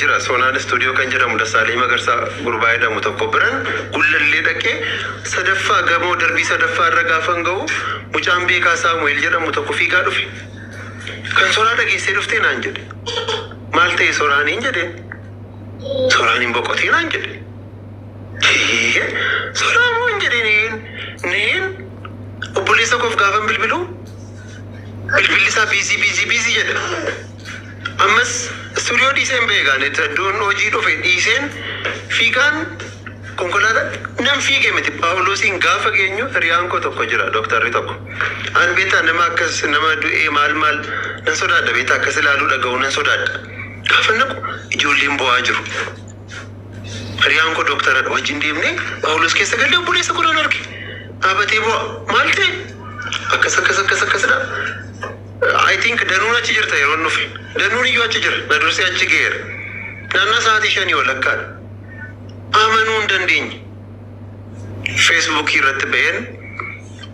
jira Sonaan studio kan jedhamu Dassaalii Magarsaa gurbaa jedhamu tokko biran gullallee dhaqee sadaffaa gamoo darbii sadaffaa irra gaafan ga'u mucaan beekaa Saamu'eel jedhamu tokko fiigaa dhufe. Kan Sonaa dhageessee dhuftee naan jedhe. Maal ta'e Sonaaniin jedhe. Sonaaniin boqotee naan jedhe. Sonaan moo hin jedhe neen obboleessa koof gaafan bilbiluu bilbilli isaa biizii jedha. Ammas studio dhiiseen beekaan iddoon hojii dhufe dhiiseen fiigaan konkolaataa nam fiigee miti Paawuloosiin gaafa geenyu hiriyaan koo tokko jira dooktarri tokko. An beektaa nama akkas nama du'ee maal nan sodaadha beektaa akkas ilaaluu dhaga'uu nan sodaadha. Gaafa naqu ijoolleen bo'aa jiru. Hiriyaan koo dooktaradha wajjin deemnee Paawuloos keessa galee obboleessa godhan arge. Dhaabatee bo'aa maal ta'e akkasidha. I think danuun achi jirta yeroo nufi. Danuun iyyuu achi jira. Na dursee achi geera. Naannaa sa'aatii 5 walakkaadha. Amanuu hin dandeenye. Facebook irratti ba'een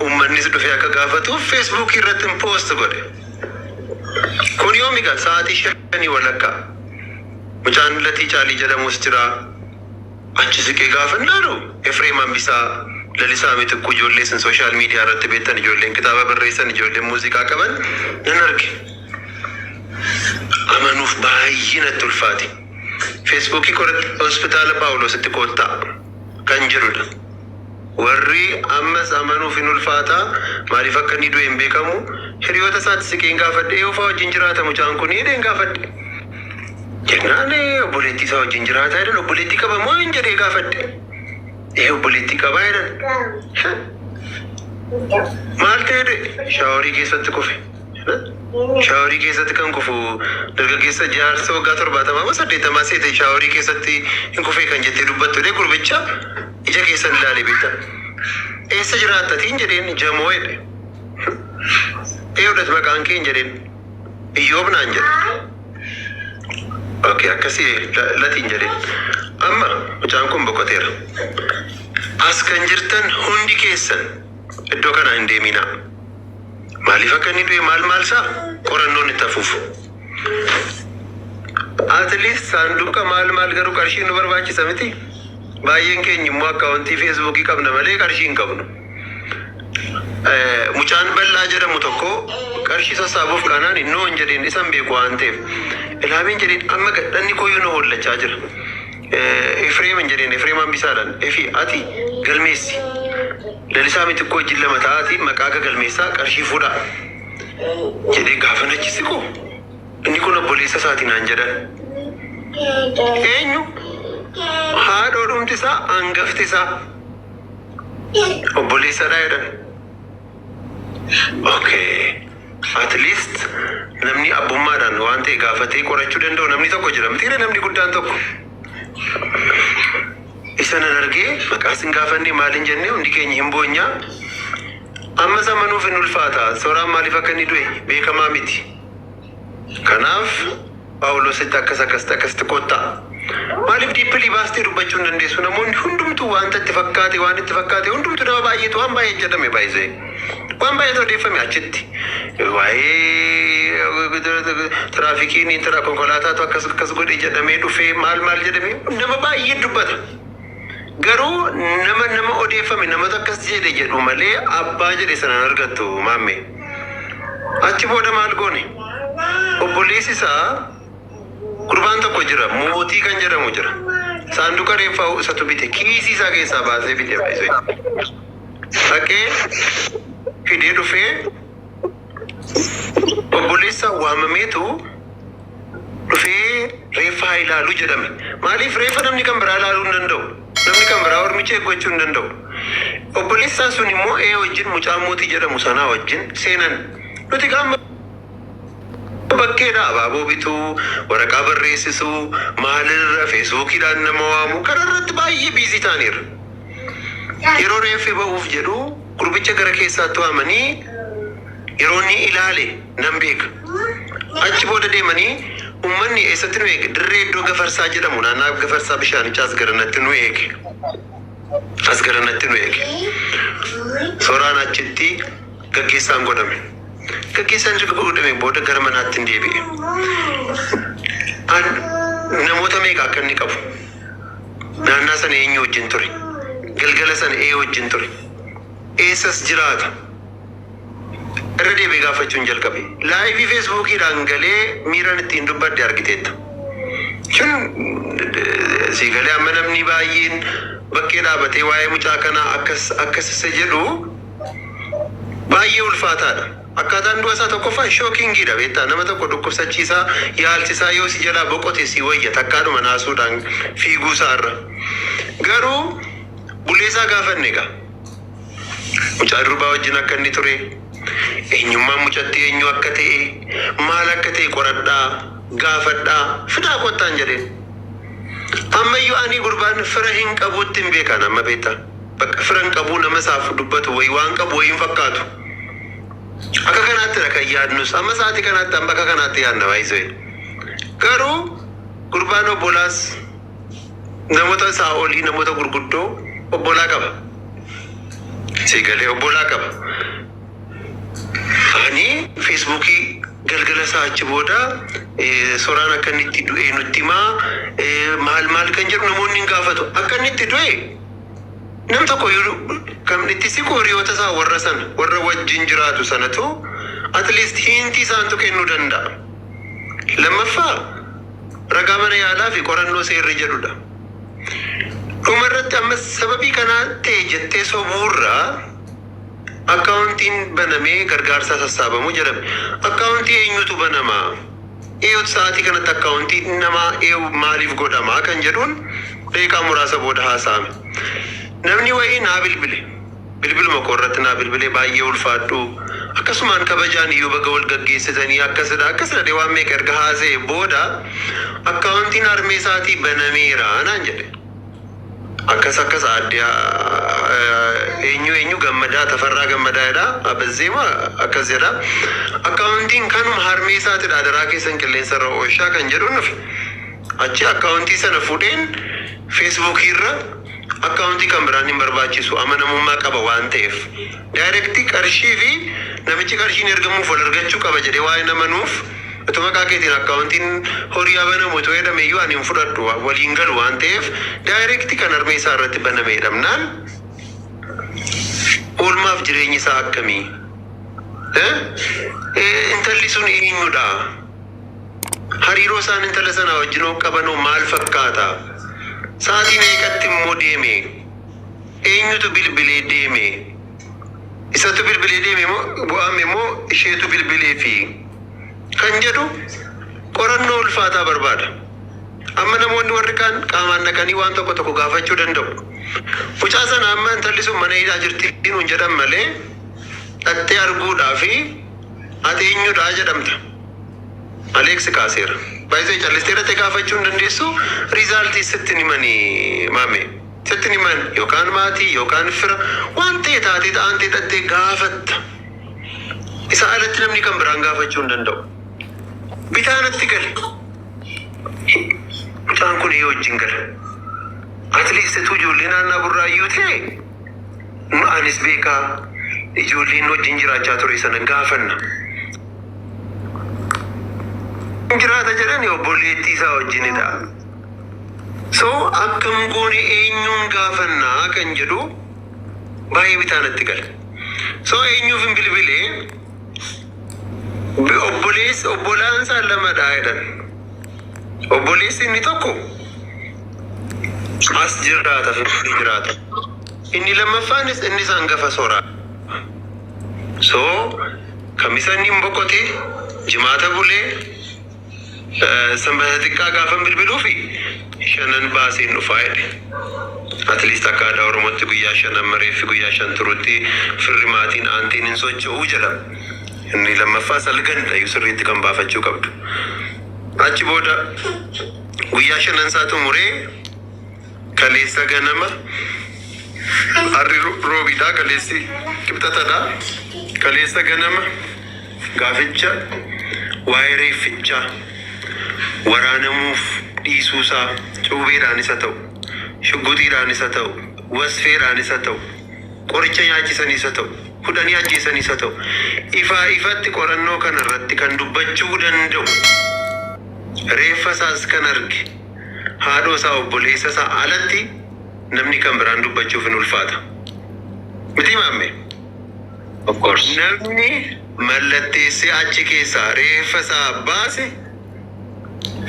uummannis dhufee akka gaafatuuf Facebook irratti post godhe. Kun yoo miidha sa'aatii 5 walakkaa. Mucaan Latii Caalii jedhamus jira. Achi siqee gaafannaaru Efreem Hambisaa lalisaa mitikkuu ijoollee sin sooshaal miidiyaa irratti beektan ijoolleen kitaaba barreessan ijoolleen muuziqaa qaban nan arge. Amanuuf baay'ee natti ulfaate. Feesbuukii hospitaala Paawuloositti koottaa kan jirudha. Warri ammas amanuuf hin ulfaataa maaliif akka inni du'e hin beekamu hiriyoota isaatti siqeen gaafadhe oofaa wajjin jiraata mucaan kun hidheen gaafadhe. Jennaan obboleettii isaa wajjin jiraataa jedhan obboleettii qaba moo hin jedhee gaafadhe. Obboleettii qabaa jedhan. Maal ta'e shaaworii keessatti kufe. Shaaworii keessatti kan kufu dargaggeessa jaarsa waggaa 70 seete shaaworii keessatti hin kufee kan jettee dubbattu gurbicha ija keessan ilaalee beekta. Eessa jiraattatiin jedheen Jamoo jedhe. Eeyyoodhas maqaan kee hin jedheen Iyyoob naan jedhe. Okay, akkasii Latiin jedheen. Amma mucaan kun boqoteera. As kan jirtan hundi keessan iddoo kana hin deeminaa. Maaliif akka inni du'e maal qorannoon itti hafuuf. At least saanduqa maal garuu qarshii nu barbaachisa miti. Baay'een keenya immoo akkaawuntii Feesbuukii qabna malee qarshii hin qabnu. Mucaan bal'aa jedhamu tokko qarshii sassaabuuf kanaan innoo hin jedheen isan beeku waan ta'eef. Ilaameen jedheen amma gadhanni kooyyuu nu hollachaa jira. Efreem hin jedheen Efreem Hambisaadhaan efi ati galmeessi. Lalisaa mitikkoo wajjin lama taa'aati maqaa galmeessaa qarshii fuudhaa. Jedhee gaafa nachi siqu inni kun obboleessa isaatii naan jedhan. Eenyu? Haadhoo dhumti isaa hangafti isaa. Obboleessadhaa jedhan. Okay. At least namni abbummaadhaan waan ta'e gaafatee qorachuu danda'u namni tokko jira mitiire namni guddaan tokko. Isa nan argee maqaa sin gaafannee maaliin jennee hundi keenya hin boonyaa. Ammas amanuuf hin ulfaata. Sooraan maaliif akka inni du'e beekamaa miti. Kanaaf Paawuloositti akkasitti koottaa. Maaliif diippilii baastee dubbachuu hin dandeessu namoonni hundumtuu waanta itti fakkaate hundumtuu nama baay'eetu waan baay'ee jedhame baay'isee. Waan baay'eetu odeeffame achitti. Waa'ee tiraafikiin konkolaataatu akkas godhee jedhamee dhufee maal jedhamee nama baay'ee dubbata. Garuu nama odeeffame namatu akkas jedhe jedhu malee abbaa jedhe sanaan argattu maamme. Achi booda maal goone? Obboleessi isaa gurbaan tokko jira mootii kan jedhamu jira. Saanduqa reeffaa isatu bite kiisii isaa keessaa baasee bite baay'isee. Dhaqee fidee dhufee obboleessa waamameetu dhufee reeffaa ilaaluu jedhame. Maaliif reeffa namni kan biraa ilaaluu hin danda'u? Namni kan biraa ormicha eeggachuu hin danda'u. Obboleessaan sun immoo wajjin mucaa mootii jedhamu sanaa wajjin seenan. Nuti qaama bakkeedha abaaboo bituu, waraqaa barreessisuu, maalirra feesbuukiidhaan nama waamu kanarratti baay'ee biizii ta'aniiru. Yeroo reeffi ba'uuf jedhu gurbicha gara keessaatti waamanii yeroo inni ilaale nan beeka. Achi booda deemanii uummanni eessatti nu eege dirree iddoo Gafarsaa jedhamu naannaa Gafarsaa bishaanichaa as garanatti nu eege. Sooraan achitti gaggeessaan godhame. Gaggeessaan godhame booda gara manaatti hin deebi'e. Namoota meeqa akka inni qabu. Naannaa sana eenyu wajjin ture? Galgala sana wajjin ture? Eessas jiraata? Irra deebi'ee gaafachuun jalqabe. Laayivii feesbuukiidhaan galee miiraan ittiin dubbadde argiteetta. Si galee amma namni baay'een bakkee dhaabatee waa'ee mucaa kanaa akkas isa jedhu baay'ee ulfaataadha. Akkaataan du'a isaa tokkoffaa shookingiidha beektaa. Nama tokko dhukkubsachiisaa yaalchisaa yoo si jalaa boqote si wayya takkaadhuma naasuudhaan fiiguu isaarra. Garuu buleesaa gaafanne egaa. Mucaa durbaa wajjin akka inni ture, eenyummaan mucatti eenyu akka ta'e, maal akka ta'e qoradhaa, gaafadhaa, fidaa kottaan jedheen. Ammayyuu ani gurbaan fira hin qabuutti hin beekan amma beektaa. Bakka fira hin qabuu nama isaaf dubbatu wayi waan qabu wayi hin fakkaatu. Akka kanaatti kan yaadnus amma sa'aatii kanaatti amma akka kanaatti yaadna baay'isee. Garuu gurbaan obbolaas namoota isaa olii namoota gurguddoo obbolaa qaba. Sigalee obbolaa qaba. Ani feesbuukii galgala isaa achi booda suuraan akka inni itti du'e nutti himaa maal kan jedhu namoonni hin gaafatu. Akka inni itti du'e nam tokko kan itti siqu hiriyoota isaa warra wajjin jiraatu sanatu at least hinti isaantu kennuu danda'a. Lammaffaa ragaa mana yaalaa fi qorannoo seerri jedhudha. Dhumarratti ammas sababii kanaa ta'e jettee sobuurraa akkaawuntiin banamee gargaarsaa sassaabamu jedhame. Akkaawuntii eenyutu banamaa? Eeyyot sa'aatii kanatti akkaawuntii namaa maaliif godhamaa kan jedhuun daqiiqaa muraasa booda haasa'ame. Namni wayii naa bilbiluma koorratti naa bilbilee baay'ee ulfaadhu. Akkasumaan kabajaan iyyuu baga wal gaggeessitanii akkasidha waan meeqa erga haasa'e booda akkaawuntiin harmee isaatii banameera naan jedhe. Akkas adde eenyu gammadaa Tafarraa Gammadaadha. Abazzeema akkas jedha. Akkaawuntiin kanuma harmee isaatiidha daraa keessan qilleensarra oolchaa kan jedhuun nufi. Achi akkaawuntii sana fuudheen feesbuukiirra akkaawuntii kan biraan hin barbaachisu amanamummaa qaba waan ta'eef. Daayirektii qarshii fi namichi qarshiin ergamuuf wal argachuu qaba jedhee waa'ee namanuuf utuma maqaa keetiin akkaawuntiin horii banamu otoo jedhame iyyuu ani hin fudhadhu waliin galu waan ta'eef daayirektii kan harmee isaa irratti banamee dhabnaan oolmaaf jireenyi isaa akkamii? Intalli sun eenyudha? Hariiroo isaan intala sana wajjin qabanoo maal fakkaata? Sa'aatiin eeqatti immoo deeme. Eenyutu bilbilee deeme? Isatu bilbilee deeme moo bu'aame immoo isheetu bilbilee fi kan jedhu qorannoo ulfaataa barbaada. Amma namoonni warri kaan qaamaan dhaqanii waan tokko gaafachuu danda'u. Mucaa sana amma intalli sun mana hidhaa jirti nuun jedhan malee dhattee arguudhaa fi ati eenyudha jedhamta. Aleeksi kaaseera. Baay'ee callistee dhattee gaafachuu hin dandeessu. Riizaaltii sitti himanii maame. Sitti himan yookaan maatii yookaan fira waan ta'e taatee ta'antee dhattee gaafatta. Isa alatti namni kan biraan gaafachuu hin danda'u. Bitaanatti gale. Mucaan kun yoo wajjin gala. Atleestituu ijoollee naannaa Burraayyuu ta'e anis beekaa ijoolleen wajjin jiraachaa ture sana gaafanna. Jiraata jedhani obboleettii isaa wajjinidha. So akkam goone eenyuun gaafannaa kan jedhu baay'ee bitaanatti gala. So eenyuuf hin bilbilee obbolaan isaa lamadhaa jedhan. Obboleessi inni tokko as jiraata fi jiraata. Inni lammaffaanis inni isaan gafa soraa. So kamisa inni hin boqote jimaata bulee sanbata xiqqaa gaafan bilbiluu fi shanan baasiin dhufaa jedhe. Atleast akka aadaa Oromootti guyyaa shanan mareeffi guyyaa shan turutti firri maatiin aantiin hin socho'uu jedhama. Inni lammaffaa salganda sirriitti kan baafachuu qabdu. Achi booda guyyaa shanan isaa xumuree kaleessa ganama harri roobiidhaa kaleessi qibxatadhaa. Kaleessa ganama gaaficha waa'ee reeffichaa waraanamuuf dhiisuusaa cuubeedhaanis haa ta'u, shugguxiidhaanis haa ta'u, wasfeedhaanis haa ta'u, qoricha nyaachisanis haa ta'u, hudhanii ajjeesanis haa ta'u, ifatti qorannoo kanarratti kan dubbachuu danda'u reeffa isaas kan arge haadhoo isaa obboleessa isaa alatti namni kan biraan dubbachuuf hin ulfaata. Miti maamme? Of course. Namni mallatteessee achi keessaa reeffa isaa baase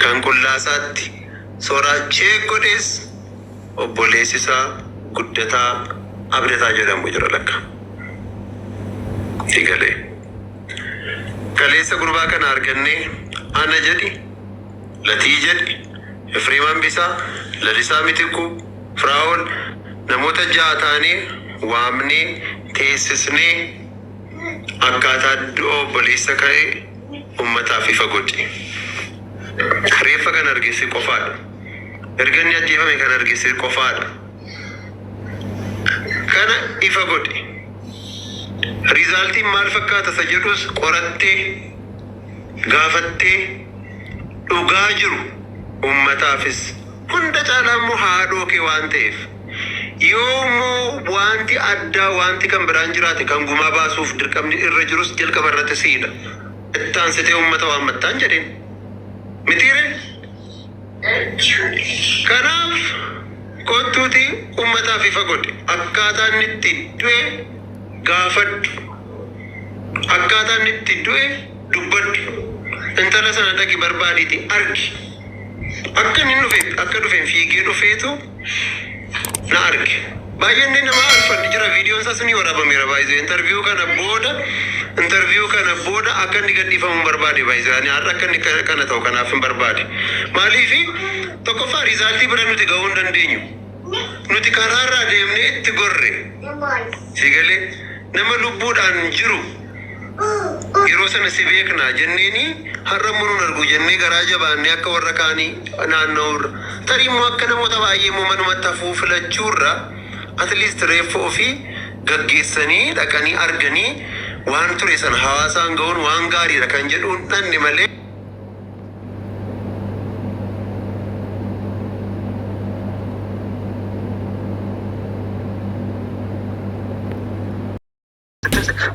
kan qullaasaatti soraachee godhes obboleessi isaa guddataa abdataa jedhamu jira lakka. Digalee. Kaleessa gurbaa kana argannee ana jedhi, latii jedhi, Efreemaan Bisaa, Lalisaa Mitikuu, Firaa'ol namoota ja'a taanee waamnee teessisnee akkaataa du'a obboleessa ka'ee uummataaf ifa godhe. Reeffa kan argisiise qofaadha. Erga inni ajjeefame kan argisiise qofaadha. Kana ifa godhe. Rizaaltiin maal fakkaata isa jedhus qorattee gaafattee dhugaa jiru uummataafis hunda caalaa immoo haadhoo kee waan ta'eef yoommoo wanti addaa wanti kan biraan jiraate kan gumaa baasuuf dirqamni irra jirus jalqaba irratti siidha. Ittaansitee uummata waammattaan jedheen. Mitiire? Kanaaf kottuuti uummataaf ifa godhe. Akkaataa inni itti du'e gaafadhu. Akkaataa inni itti du'e dubbadhu. Intala sana dhaqi barbaadiiti argi. Akka inni dhufeen fiigee dhufeetu na arge. Baay'een nama alfan jira viidiyoon isaas ni waraabameera baay'ee. Interview kana booda akka inni gadhiifamu barbaade baay'ee. Ani har'a akka inni kana ta'u kanaaf hin barbaade. Maaliifi tokkoffaa rizaaltii bira nuti gahuu hin dandeenyu. Nuti karaarraa deemnee itti gorre. Sigalee nama lubbuudhaan jiru yeroo sana si beekna jenneeni har'a muruun argu jennee garaa jabaannee akka warra kaanii naanna'urra. Tarii immoo akka namoota baay'ee immoo manumatti hafuu filachuurra atleast reeffa ofii gaggeessanii dhaqanii arganii waan ture sana hawaasaan ga'uun waan gaariidha kan jedhuun dhanne malee.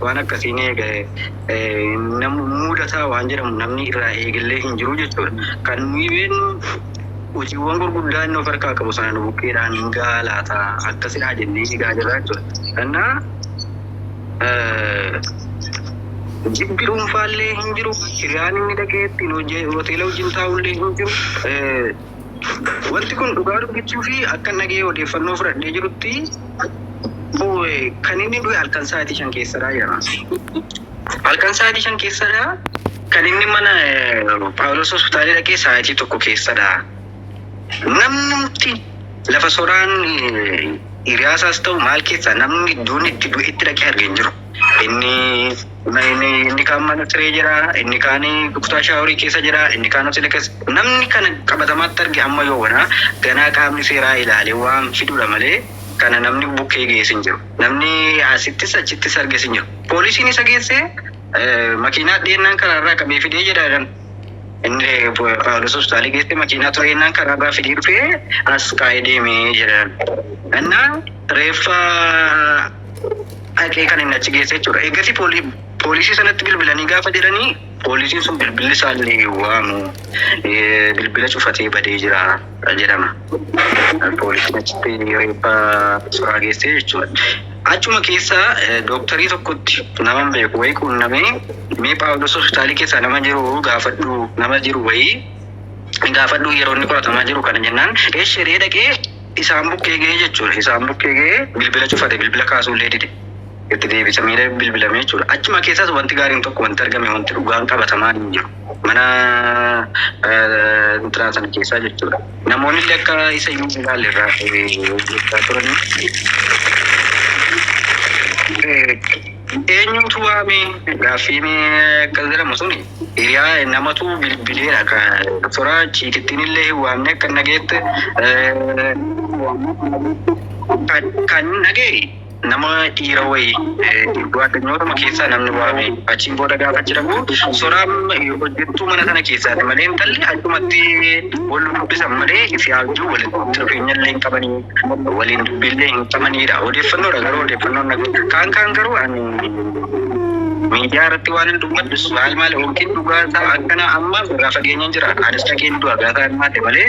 Waan akkasiin nama mudataa waan jedhamu namni irraa eegallee hin jiru jechuudha. Kan nuyi beeknu hojiiwwan gurguddaa inni of harkaa qabu sana nu bukkeedhaan hin gaalaata akkasidhaa jennee eegaa jirra jechuudha. Kanaaf jibbi dhuunfaallee hin jiru, hiriyaan inni dhaqee ittiin hoteela wajjin taa'ullee hin jiru. Wanti kun dhugaa dubbachuu fi akka nagee odeeffannoo fudhadhee jirutti kan inni du'e halkan sa'aatii 5 keessadha jedhama. Halkan sa'aatii 5 keessadha. Kan inni mana Paawulos hospitaalii dhaqee sa'aatii 1 keessadha. Namni lafa soraan hiriyaasaas ta'u maal keessa namni iddoon itti du'e itti dhaqee argee hin jiru. Inni kaan mana siree jira, inni kaan kutaa shaaworii keessa jira, inni kaan hoteela keessa. Namni kana qabatamaatti arge amma yoo ganaa qaamni seeraa ilaalee waan fidudha malee. Kana namni bukkee geesse hin jiru. Namni asittis achittis arges hin jiru. Poolisiin isa geesse makiinaa dheennaan karaarraa qabee fidee jedhan. Inni Paawulos hospitaalii geesse makiinaa tureennaan karaarraa fidee dhufee as kaa'ee deemee jedhan. Innaa reeffa haqee kan inni achi geesse jechuudha. Eegasii poolisii sanatti bilbilanii gaafa jedhanii poolisiin sun bilbilli isaallee waamu bilbila cufatee badee jira jedhama. Poolisiin achitti reeffa soraa geesse jechuudha. Achuma keessa dooktarii tokkotti nama beeku wayii quunnamee mee Paawulos hospitaalii keessa nama jiru gaafadhu nama jiru wayii gaafadhu yeroo inni qoratamaa jiru kana jennaan eesheree dhaqee isaan bukkee ga'ee jechuudha. Isaan bukkee ga'ee bilbila cufate bilbila kaasuullee dide. Itti deebisa miila bilbilamee jechuudha. Achuma keessas wanti gaariin tokko wanti argame wanti dhugaan qabatamaa hin jiru. Mana intiraan sana keessaa jechuudha. Namoonni illee akka isa iyyuu ilaalle irraa turani. Eenyutu waame gaaffii akkas jedhamu suni hiriyaa namatu bilbileedha. Soraa chiikittiin illee hin waamne akka nageette kan nagee nama dhiira wayii iddoo addunyootuma keessaa namni waame achiin booda gaafa jedhamu soraan hojjettuu mana sana keessaati malee intalli achumatti wal dubbisan malee ifi haajuu walitti dhufeenya illee hin qabanii waliin dubbiillee hin qabanidha. Odeeffannoodha garuu odeeffannoon kaan garuu ani miidiyaa irratti waan hin dubbadhus maal yookiin dhugaa isaa akkana amma irraa fageenyaan jira. Anis dhageen du'a gaafa hirmaate malee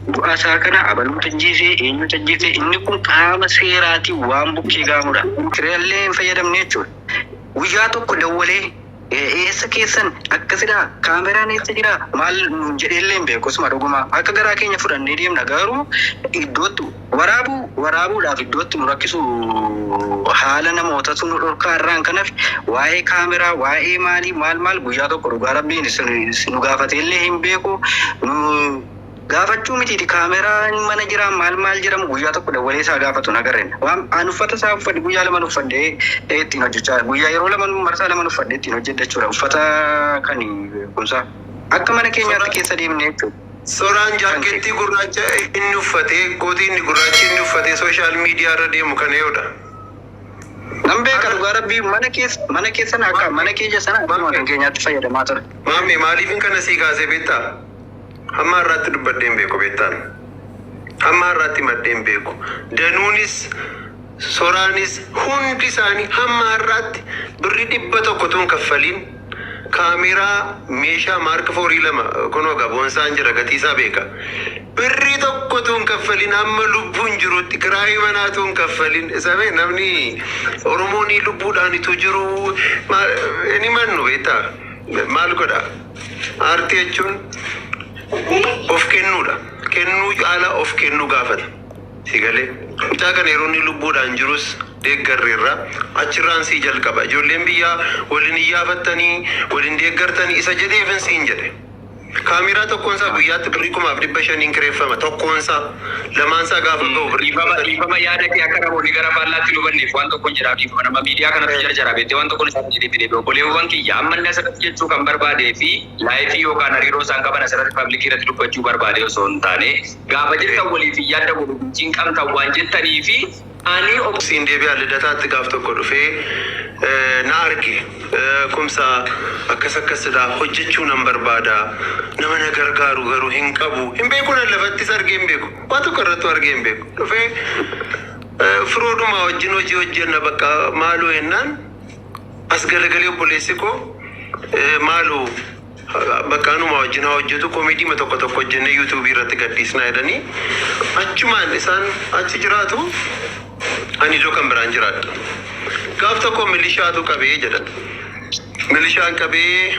Du'a isaa kana abaluu tajjiisee eenyu tajjiisee inni kun qaama seeraati waan bukkee gaamudha. Kiraallee hin fayyadamne jechuudha. Guyyaa tokko dawwalee eessa keessan akkasidha kaameraan eessa jira maal jedheellee hin beeku osuma dhuguma akka garaa keenya fudhannee deemna garuu iddootti waraabuudhaaf iddootti nu rakkisu haala namoota sun dhorkaa irraan kanaaf waa'ee kaameraa waa'ee maal guyyaa tokko dhugaa rabbiin nu gaafateellee hin beeku gaafachuu mitiiti kaameraan mana jira maal jedhamu guyyaa tokko dawwalee isaa gaafatu nagarreen waan an uffata isaa uffadhe guyyaa lama uffadhe ittiin hojjechaa guyyaa yeroo lama marsaa lama uffadhe ittiin hojjechuudha uffata kan kumsaa akka mana keenyaatti keessa deemne jechuudha. Soraan jaakeettii gurraacha inni uffatee kootii inni gurraachi inni uffatee sooshaal miidiyaa irra deemu kan eeyudha. Nan beeka dhugaa rabbii mana keessan akka mana keenya sana akkuma kan keenyaatti fayyadamaa ture. Maammi maaliifin kana sii kaasee beektaa? Hamma irratti dubbadheen beeku beektaan. Hamma irratti maddeen beeku. Danuunis soraanis hundi isaanii hamma irratti birri 100 tuun kaffaliin kaameraa meeshaa maarka 42 kunoo gaboonsaan jira gatiisaa beeka. Birri 1 tuun kaffaliin amma lubbuun jirutti kiraayii manaa tuun kaffaliin sabee namni Oromoonii lubbuudhaan ituu jiru inni mannu beektaa maal godha aartii jechuun of kennuudha. Kennuu caalaa of kennuu gaafata. Sigalee mucaa kana yeroo inni lubbuudhaan jirus deeggarreerra achirraan sii jalqaba. Ijoolleen biyyaa waliin iyyafattanii waliin deeggartanii isa jedheefin siin jedhe. Kaameraa tokkoonsaa guyyaatti birrii 500 kireeffama tokkoonsaa lamaansaa gaafa ga'u dhiifama yaadate akka namoonni gara faallaatti hubanneef waan tokkoon jedhaa dhiifama nama miidiyaa kanatti jarjara beektee waan tokkoon isaatti jedhee fidee obboleewwan kiyya amma inni asirratti jechuu kan barbaadee fi laayifii yookaan hariiroo isaan qaban asirratti paablikii irratti dubbachuu barbaade osoo hin taane gaafa jirtan waliif yaadda waliin qabtan waan jettanii fi ani obsiin deebi'aa lidataatti gaaf tokko dhufee na arge kumsaa akkasidha hojjechuu nan barbaada nama na gargaaru garuu hin qabu hin beeku nan lafattis argee hin beeku waan tokko irratti argee hin beeku dhufee firoodhuma wajjin hojii hojjenna bakka maaloo jennaan as galagalee obboleessi koo maaloo bakka anuma wajjin hojjetu koomedii tokko hojjennee yuutuubii irratti gadhiisnaa jedhanii achumaan isaan achi jiraatu ani iddoo kan biraan jiraadha. Gaaf tokko milishaatu qabee jedhan. Milishaan qabee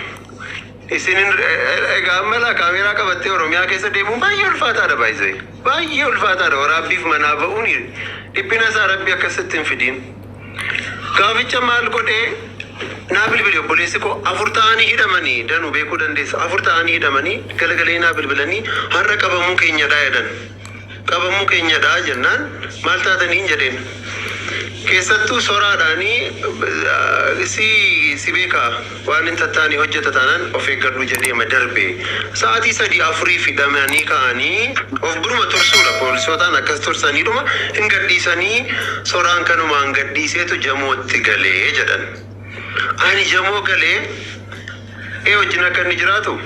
isinin egaa mala kaameraa qabattee Oromiyaa keessa deemuun baay'ee ulfaataadha baay'ee. Baay'ee ulfaataadha waraabbiif manaa ba'uun dhiphina isaa rabbi akkasitti hin fidiin. Gaaficha maal godhee naa bilbile obboleessi koo 4 ta'anii hidhamanii danuu beekuu dandeessa. 4 ta'anii hidhamanii galagalee naa bilbilanii har'a qabamuu keenyadhaa jedhan. Qabamuu keenyadhaa jennaan maal taatanii jedheen. Keessattuu soraadhaanii si beekaa waan hin tattaanii hojjeta taanaan of eeggadhu jedheema darbe. Sa'aatii 3-4 hidhamanii ka'anii of buruma tursuudha poolisootaan akkas tursaniidhuma hin gadhiisanii soraan kanumaan gadhiiseetu jamootti galee jedhan. Ani jamoo galee wajjin akka inni jiraatu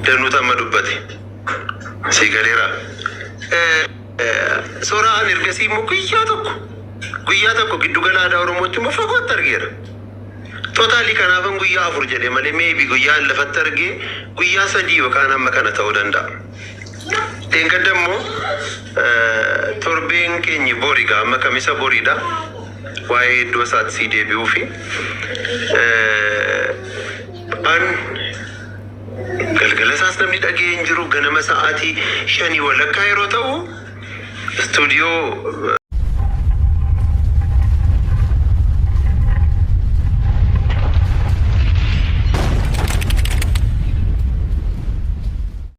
danuu amma dubbate. Si galeera. Soraan ergasii immoo guyyaa tokko giddu gala aadaa Oromootti immoo fagootti argeera. Tootaalii kanaafan guyyaa 4 jedhee malee meebii guyyaan lafatti argee guyyaa 3 yookaan amma kana ta'uu danda'a. Teengadda immoo torbeen keenyi boriidha amma kamisa boriidha. Waa'ee iddoo isaatti sii deebi'uu fi an galgala isaas namni dhagee hin jiru ganama sa'aatii 5 walakkaa yeroo ta'u istuudiyoo